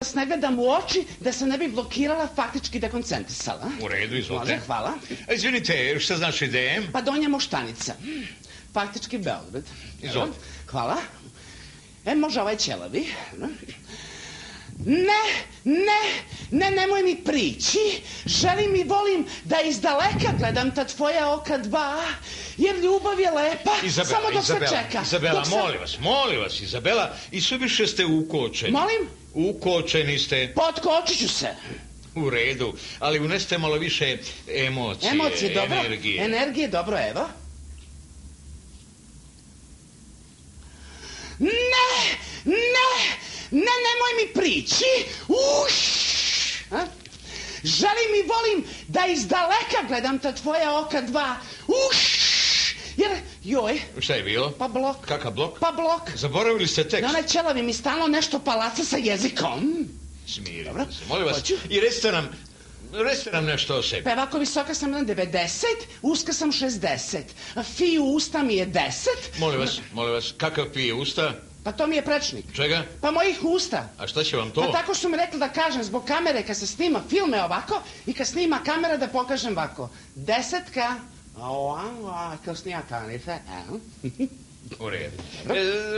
vas ne gledam u oči da se ne bi blokirala, faktički dekoncentrisala. U redu, izvolite. Može, hvala. Izvinite, šta znači DM? Pa Donja Moštanica. Faktički Beograd. Izvolite. Hvala. Može ovaj ćelavi. Nemoj mi prići. Želim i volim da izdaleka gledam ta tvoja oka dva, jer ljubav je lepa, samo dok se čeka. Izabela, molim vas, Izabela, i suviše ste ukočeni. Molim? Ukočeni ste. Potkočit ću se. U redu, ali unesite malo više emocije, dobro. energije. Energije, dobro, evo. Nemoj mi prići. Želim i volim da izdaleka gledam ta tvoja oka dva. Jer, joj. Šta je bilo? Pa blok. Kakav blok? Pa blok. Zaboravili ste tekst. Onaj ćelavi mi stalno nešto palaca sa jezikom. Smirite se, molim vas. Hoću. I recite nam nešto o sebi. Pa ovako visoka sam 1,90, uska sam 60. Fiju usta mi je 10. Molim vas, kakav pije usta? Pa to mi je prečnik. Čega? Pa mojih usta. A šta će vam to? Pa tako su mi rekli da kažem zbog kamere kad se snima filme ovako i kad snima kamera da pokažem ovako. 10. Kao snija kanice. U redu.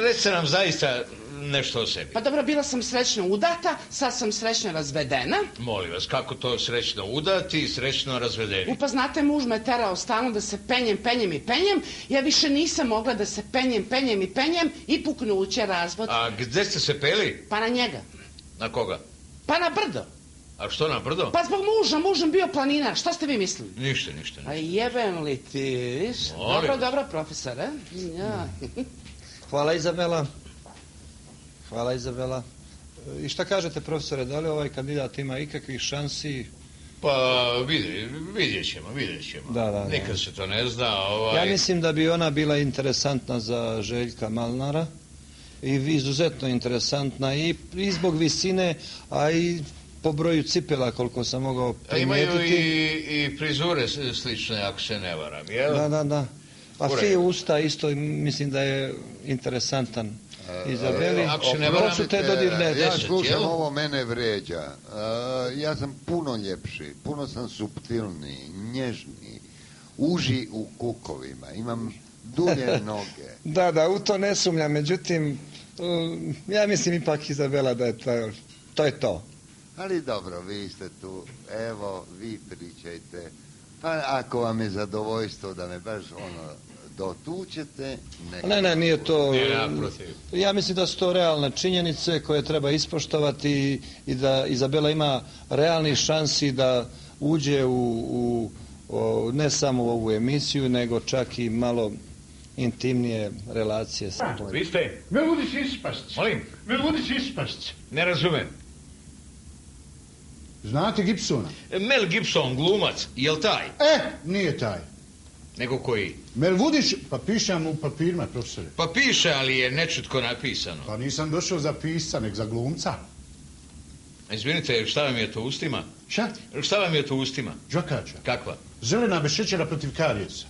Recite nam zaista nešto o sebi. Pa dobro, bila sam srećno udata, sad sam srećno razvedena. Molim vas, kako to srećno udati i srećno razvedeni? Pa znate, muž me terao stalno da se penjem. Ja više nisam mogla da se penjem i puknuće, razvod. A gde ste se peli? Pa na njega. Na koga? Pa na brdo. A što na brdo? Pa zbog muža bio planinar. Šta ste vi mislili? Ništa. A jebem li ti, viš? Dobro, profesore. Ja. Hvala, Izabela. I šta kažete, profesore, da li ovaj kandidat ima ikakvih šansi? Pa vidjet ćemo. Da. Nikad se to ne zna. Ja mislim da bi ona bila interesantna za Željka Malnara. I izuzetno interesantna i zbog visine, a i po broju cipela, koliko sam mogao primijetiti. Imaju i frizure slične, ako se ne varam, jel? Da. Pa Fiju usta isto mislim da je interesantan Izabeli. Ako se ne varam, ja slušam, ovo mene vređa. Ja sam puno ljepši, puno sam suptilniji, nježniji, uži u kukovima, imam dulje noge. Da, u to ne sumnjam, međutim, ja mislim ipak, Izabela, da je to je to. Ali dobro, vi ste tu, evo, vi pričajte. Pa ako vam je zadovoljstvo da me baš dotučete... Ne, nije to... Ja mislim da su to realne činjenice koje treba ispoštovati i da Izabela ima realnih šansi da uđe ne samo u ovu emisiju, nego čak i malo intimnije relacije sa tom. Vi ste? Meludić ispast. Molim? Meludić ispast. Ne razumem. Znate Gibsona? Mel Gibson, glumac, jel taj? Nije taj. Nego koji? Mel Vudić, pa pišem u papirima, profesore. Pa piše, ali je nečutko napisano. Pa nisam došao za pisca, nek za glumca. Izvinite, šta vam je to u ustima? Šta? Šta vam je to u ustima? Đokača. Kakva? Zelena bez šećera protiv karijeca.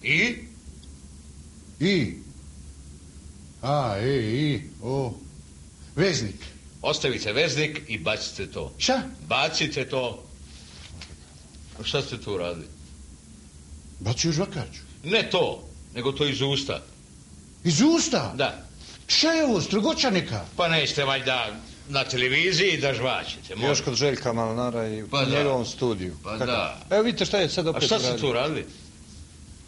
I? Veznik. Ostavite veznik i bacite to. Šta? Bacite to. Šta ste tu radili? Bacio žvakaču. Ne to, nego to iz usta. Iz usta? Da. Šta je ovo, strogoća neka? Pa nećete valjda na televiziji da žvaćete. Još kod Željka Malnara i u njegovom studiju. Pa da. Evo vidite šta je sad opet radili. A šta ste tu radili?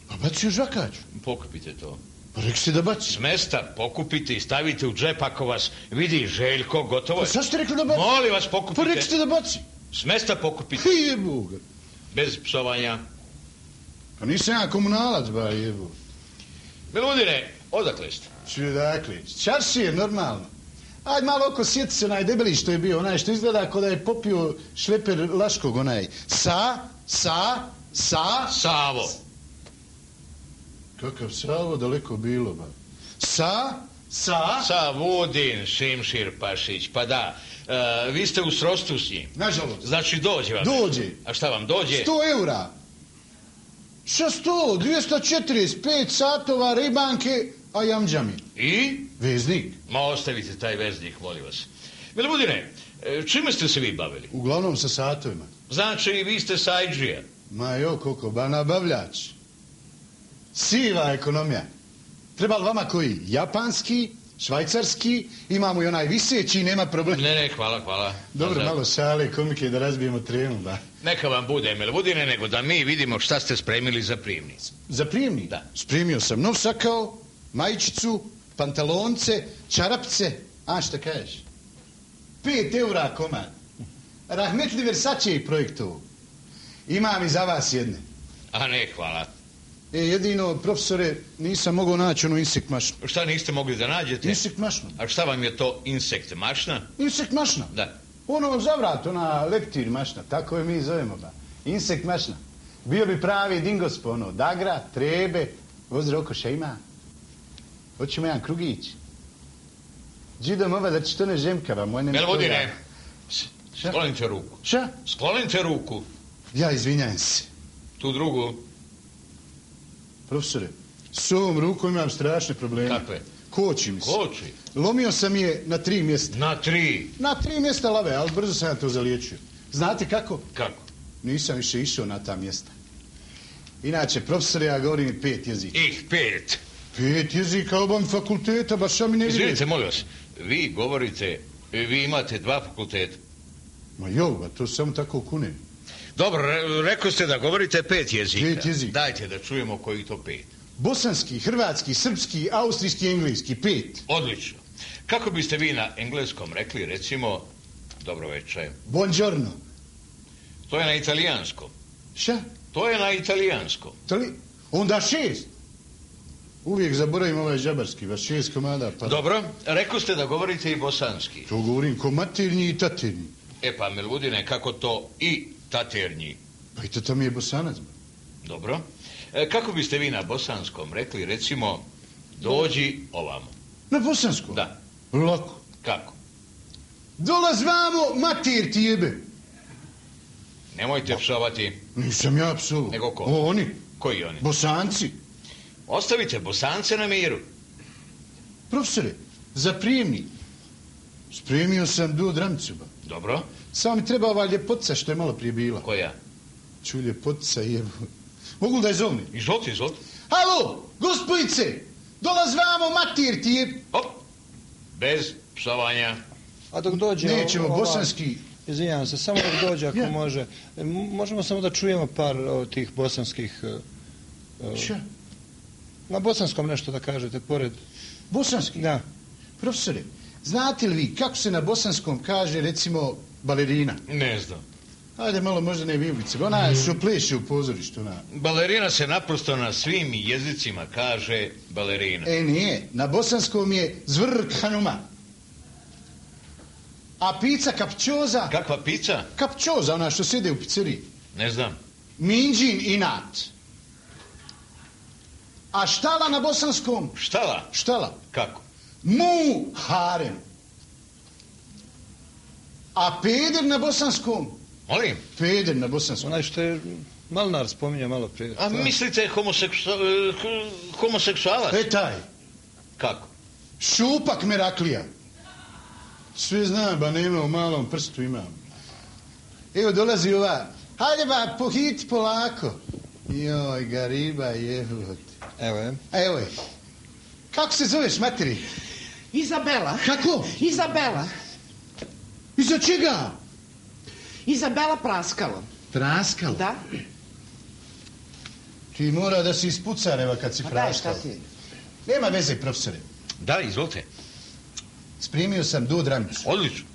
Pa bacio žvakaču. Pokupite to. Pa rekli ste da baci. S mesta pokupite i stavite u džep ako vas vidi Željko, gotovo je. Pa šta ste rekli da baci? Molim vas, pokupite. Pa rekli ste da baci. S mesta pokupite. Jebu ga. Bez psovanja. Pa nisam ja komunalac, ba jebu. Miludine, odakle ste? Dakle, čarši je normalno. Aj malo oko sjeti se onaj debeli što je bio, onaj što izgleda kao da je popio šleper Laškog, onaj. Savo. Kakav Savo, daleko bilo, ba. Savudin, Šimšir Pašić, pa da. Vi ste u srodstvu s njim. Nažalost. Znači dođe vam. Dođe. A šta vam dođe? 100 eura. Šta 100? 245 satova ribanke, a jamđami. I? Veznik. Ma ostavite taj veznik, molim vas. Milvodine, čime ste se vi bavili? Uglavnom sa satovima. Znači, vi ste sajđija. Ma jo, koliko, ba nabavljač. Siva ekonomija. Treba li vama koji? Japanski, švajcarski, imamo i onaj viseći, nema problema. Ne, hvala. Dobro, malo šale, komike da razbijemo trenu, ba. Neka vam bude, Milvodine, nego da mi vidimo šta ste spremili za prijemni. Za prijemni? Da. Spremio sam nov sakao, majičicu, pantalonce, čarapce. A šta kažeš? 5 € komad. Rahmetli Versace i projektovu. Imam i za vas jedne. A ne, hvala. Jedino, profesore, nisam mogao naći onu insekt mašnu. Šta niste mogli da nađete? Insekt mašnu. A šta vam je to insekt mašna? Insekt mašna? Da. Ono za vrat, ona leptir mašna, tako je mi zovemo ba. Insekt mašna. Bio bi pravi dingos po ono, dagra, trebe, ozre okoša ima. Hoćemo jedan krugić. Džidom ova da što ne žemkava, moj ne... Milvodine, sklonite ruku. Šta? Sklonite ruku. Ja izvinjam se. Tu drugu. Profesore, s ovom rukom imam strašne probleme. Kakve? Koči mi se. Koči? Lomio sam je na 3 mjesta. Na 3? Na 3 mjesta lave, ali brzo sam ja to zaliječio. Znate kako? Kako? Nisam više išao na ta mjesta. Inače, profesore, ja govorim 5 jezika. 5? 5 jezika obam fakulteta, baš šta mi ne vidite. Izvinite, molim vas, vi govorite, vi imate 2 fakulteta. Ma jel, to samo tako kunem. Dobro, rekao ste da govorite 5 jezika. 5 jezika. Dajte da čujemo koji to 5. Bosanski, hrvatski, srpski, austrijski, engleski, 5. Odlično. Kako biste vi na engleskom rekli, recimo, dobro večer? Buongiorno. To je na italijanskom. Šta? To je na italijanskom. Onda 6. Uvijek zaboravim ovaj žabarski, baš 6 komada. Pa... Dobro, rekao ste da govorite i bosanski. To govorim ko maternji i taternji. Pa, Milvodine, kako to i taternji? Pa i tata mi je bosanac. Dobro. Kako biste vi na bosanskom rekli, recimo, dođi ovamo? Na bosanskom? Da. Lako. Kako? Dolaz vamo, mater ti jebe. Nemojte psovati. Nisam ja psovao. Nego ko? Oni. Koji oni? Bosanci. Ostavite Bosance na miru. Profesore, za prijemni. Spremio sam dramcu. Dobro. Samo mi treba ova ljepotica što je malo prije bila. Koja? Ču ljepotica jebu. Mogu da je zovni? Izvolite. Halo, gospodice, dolaz vamo, mater ti je... Hop, bez psovanja. A dok dođe... Nećemo, bosanski... Izvinjam se, samo dok dođe ako može. Možemo samo da čujemo par tih bosanskih... Šta? Na bosanskom nešto da kažete, pored... Bosanski? Da. Profesore, znate li vi kako se na bosanskom kaže, recimo, balerina? Ne znam. Ajde malo možda ne vijulice. Ona što pleše u pozorištu. Ona. Balerina se naprosto na svim jezicima kaže balerina. Nije. Na bosanskom je zvrk hanuma. A pizza kapčoza... Kakva pizza? Kapčoza, ona što sjede u pizzeriji. Ne znam. Minđin inat. A štala na bosanskom? Štala? Štala. Kako? Mu harem. A peder na bosanskom? Molim? Peder na bosanskom. Onaj što je Malnar spominja malo prije. A mislite homoseksualac? Taj. Kako? Šupak Meraklija. Sve znam, ba nema u malom prstu imam. Evo dolazi ova. Hajde ba, pohiti polako. Joj, gariba jebot. Evo je. Evo je. Kako se zoveš, materi? Izabela. Kako? Izabela. Iza čega? Izabela Praskalo. Praskalo? Da. Ti mora da si ispucareva kad si praskalo. Šta ti? Nema veze, profesore. Da, izvolite. Spremio sam dramcu. Odlično.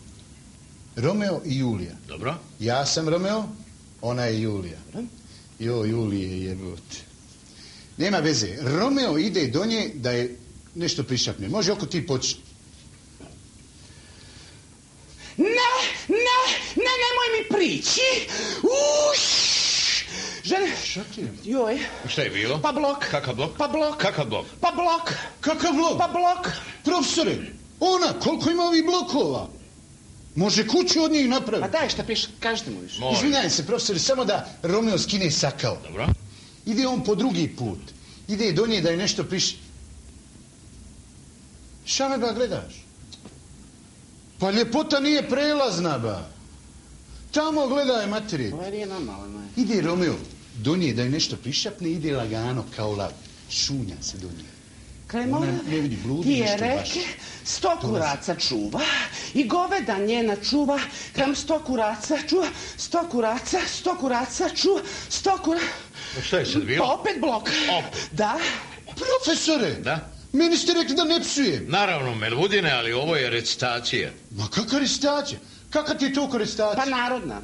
Romeo i Julija. Dobro. Ja sam Romeo, ona je Julija. Jo, Julije jebote. Nema veze. Romeo ide do nje da je nešto prišapne. Može oko ti početi. Nemoj mi prići. Žene... Šta ti je? Joj. Šta je bilo? Pa blok. Kakav blok? Pa blok. Kakav blok? Pa blok. Kakav blok? Pa blok. Profesore, ona, koliko ima ovih blokova? Može kuću od njih napraviti. Pa daj šta piše, kažete mu više. Izvinjaj se, profesore, samo da Romeo skine sakao. Dobro. Ide on po drugi put. Ide do nje da je nešto piše. Šta me ba gledaš? Pa ljepota nije prelazna, ba. Tamo gledaj, materi. Ovo nije normalno. Ide Romeo, donije da je nešto prišapne, ide lagano kao lav. Šunja se donije. Kremona, tije reke, 100 kuraca čuva i goveda njena čuva, krem 100 kuraca čuva, 100 kuraca, 100 kuraca čuva, 100 kuraca... Šta je sad bilo? Pa opet blok. Da. Profesore! Da? Meni ste rekli da ne psujem. Naravno, Melvudine, ali ovo je recitacija. Ma kakva recitacija? Kakva ti je to recitacija? Pa narodna.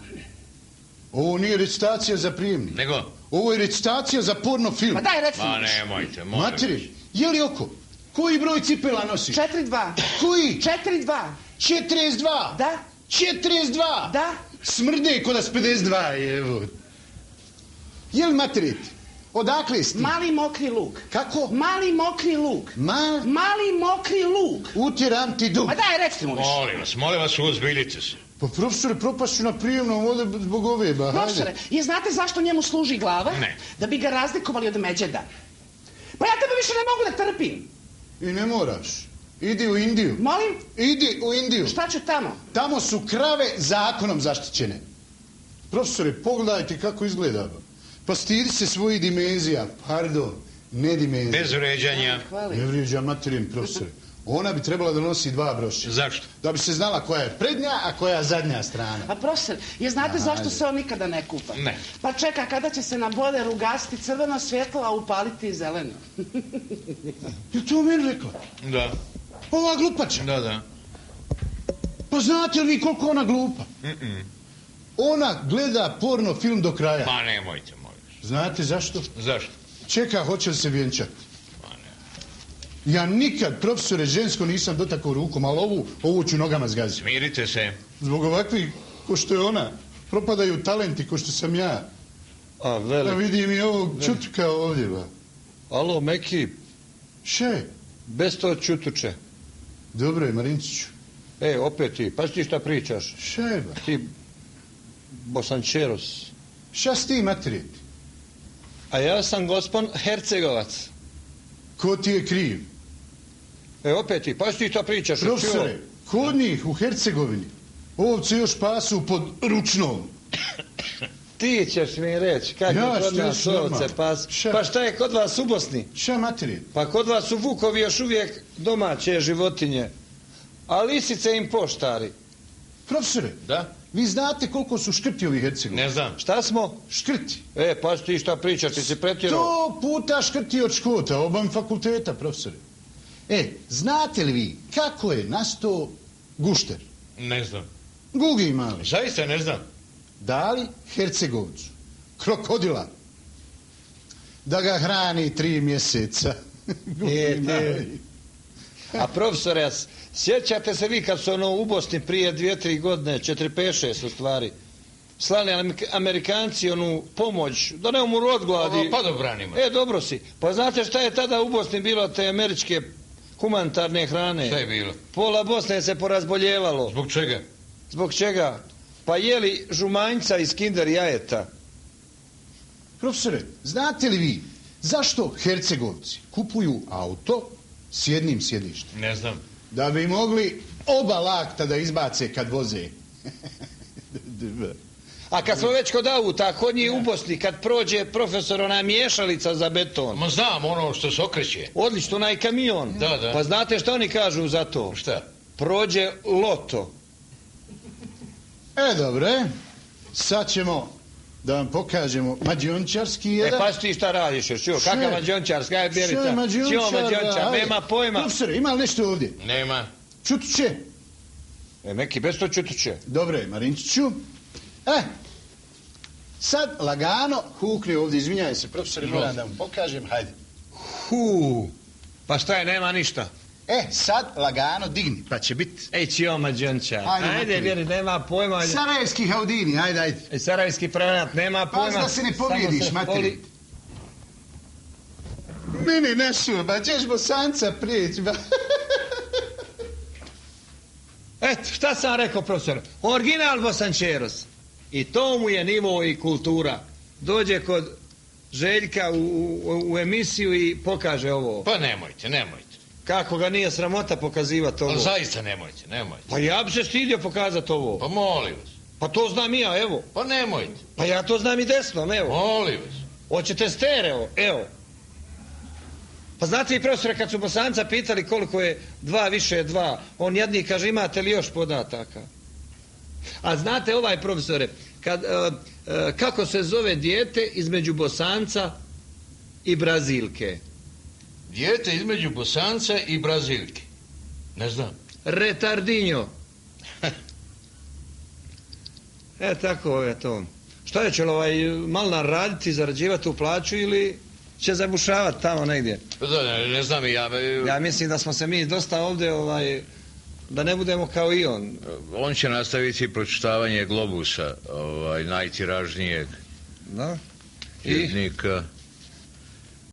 Ovo nije recitacija za prijemni. Nego? Ovo je recitacija za porno film. Pa daj recimo. Ma nemojte, molim. Materi, je li oko? Koji broj cipela nosiš? 4-2. Koji? 4-2. 42. Da. 42. Da. Smrde ko da s 52, evo. Je li materi? Odakle si ti? Mali mokri luk. Kako? Mali mokri luk. Mali mokri luk. Utjeram ti dug. Pa daj recimo više. Molim vas, uozbiljite se. Pa profesore, propašću na prijemnom ovdje zbog ove, ba, hajde. Profesore, je znate zašto njemu služi glava? Ne. Da bi ga razlikovali od međeda. Pa ja tebe više ne mogu da trpim. I ne moraš. Idi u Indiju. Molim? Idi u Indiju. Šta ću tamo? Tamo su krave zakonom zaštićene. Profesore, pogledajte kako izgleda. Pa stidi se svojih dimenzija. Pardon, ne dimenzija. Bez vređanja. Ne vrijeđa materijom, profesore. Ona bi trebala da nosi 2 broša. Zašto? Da bi se znala koja je prednja, a koja je zadnja strana. Pa profesor, je znate zašto se on nikada ne kupa? Ne. Pa čeka kada će se na boderu ugasiti crveno svjetlo, a upaliti zeleno. Je to meni rekla? Da. Ova glupača? Da. Pa znate li vi koliko ona glupa? Ona gleda porno film do kraja. Ma nemojte, molim. Znate zašto? Zašto? Čeka, hoće li se vjenčati. Ma ne. Ja nikad, profesore, žensko nisam dotakao rukom, ali ovu ću nogama zgaziti. Smirite se. Zbog ovakvih, ko što je ona, propadaju talenti, ko što sam ja. A, velik. Da vidim i ovog čutka ovdje, ba. Alo, Meki. Še? Bez to čutuče. Dobro je, Marinciću. Opet ti, pa ti šta pričaš? Še, ba? Ti, Bosančeros. Šta si ti, materi? A ja sam gospon Hercegovac. Ko ti je kriv? Opet ti, pa ti šta pričaš? Profesore, kod njih u Hercegovini ovce još pasu pod ručnom. Ti ćeš mi reći, kako je kod nas ovce pasu. Pa šta je kod vas u Bosni? Šta, materi? Pa kod vas su vukovi još uvijek domaće životinje, a lisice im poštari. Profesore, Da? vi znate koliko su škrti ovi Hercegovini? Ne znam. Šta smo? Škrti. Pa ti šta pričaš, ti si pretjerao. 100 puta škrti od Škota, obam fakulteta, profesore. Znate li vi kako je nastao gušter? Ne znam. Gugi mali. Zaista ne znam. Dali Hercegovcu krokodila da ga hrani 3 mjeseca. Gugi mali. A profesore, sjećate se vi kad su u Bosni prije 2-3 godine, 4-5-6 u stvari, slali Amerikanci onu pomoć, da ne umru od gladi. Pa dobranimo. Dobro si. Pa znate šta je tada u Bosni bilo te američke humanitarne hrane? Šta je bilo? Pola Bosne se porazboljevalo. Zbog čega? Zbog čega? Pa jeli žumanjca iz Kinder jajeta. Profesore, znate li vi zašto Hercegovci kupuju auto s jednim sjedištem? Ne znam. Da bi mogli oba lakta da izbace kad voze. A kad smo već kod auta, kod njih u Bosni, kad prođe profesor ona miješalica za beton. Ma znam, ono što se okreće. Odlično, onaj kamion. Da. Pa znate što oni kažu za to? Šta? Prođe loto. Dobre. Sad ćemo da vam pokažemo mađiončarski jedan. Pa ti šta radiš još? Kakav mađiončarski? Aj, bjerita. Što je mađiončar? Nema pojma. Profesore, ima li nešto ovdje? Nema. Čutuće? Neki bez to čutuće. Dobre, Marinčiću. Sad lagano hukni ovdje, izvinjaj se, profesore, moram da vam pokažem, hajde. Pa šta je, nema ništa. Sad lagano digni, pa će biti. Čio mađiončar. Ajde, vjeri, nema pojma. Sarajevski haudini, ajde. Sarajevski prevarat, nema pojma. Pas da se ne povrijediš, materi. Mene našo, ba ćeš Bosanca prijeći, ba. Šta sam rekao, profesor? Original Bosančeros. I to mu je nivo i kultura. Dođe kod Željka u emisiju i pokaže ovo. Pa nemojte. Kako ga nije sramota pokazivati ovo? Ali zaista nemojte. Pa ja bi se stidio pokazati ovo. Pa molim vas. Pa to znam i ja, evo. Pa nemojte. Pa ja to znam i desnom, evo. Molim vas. Hoćete stereo, evo. Pa znate i profesore, kad su Bosanca pitali koliko je 2 više 2, on jedni kaže imate li još podataka? A znate profesore, kako se zove dijete između Bosanca i Brazilke? Dijete između Bosanca i Brazilke? Ne znam. Retardinjo. Tako je to. Šta će Malnar raditi, zarađivati u plaću ili će zabušavati tamo negdje? Ne znam i ja. Ja mislim da smo se mi dosta ovdje, da ne budemo kao i on. On će nastaviti pročitavanje Globusa, najtiražnijeg tjednika.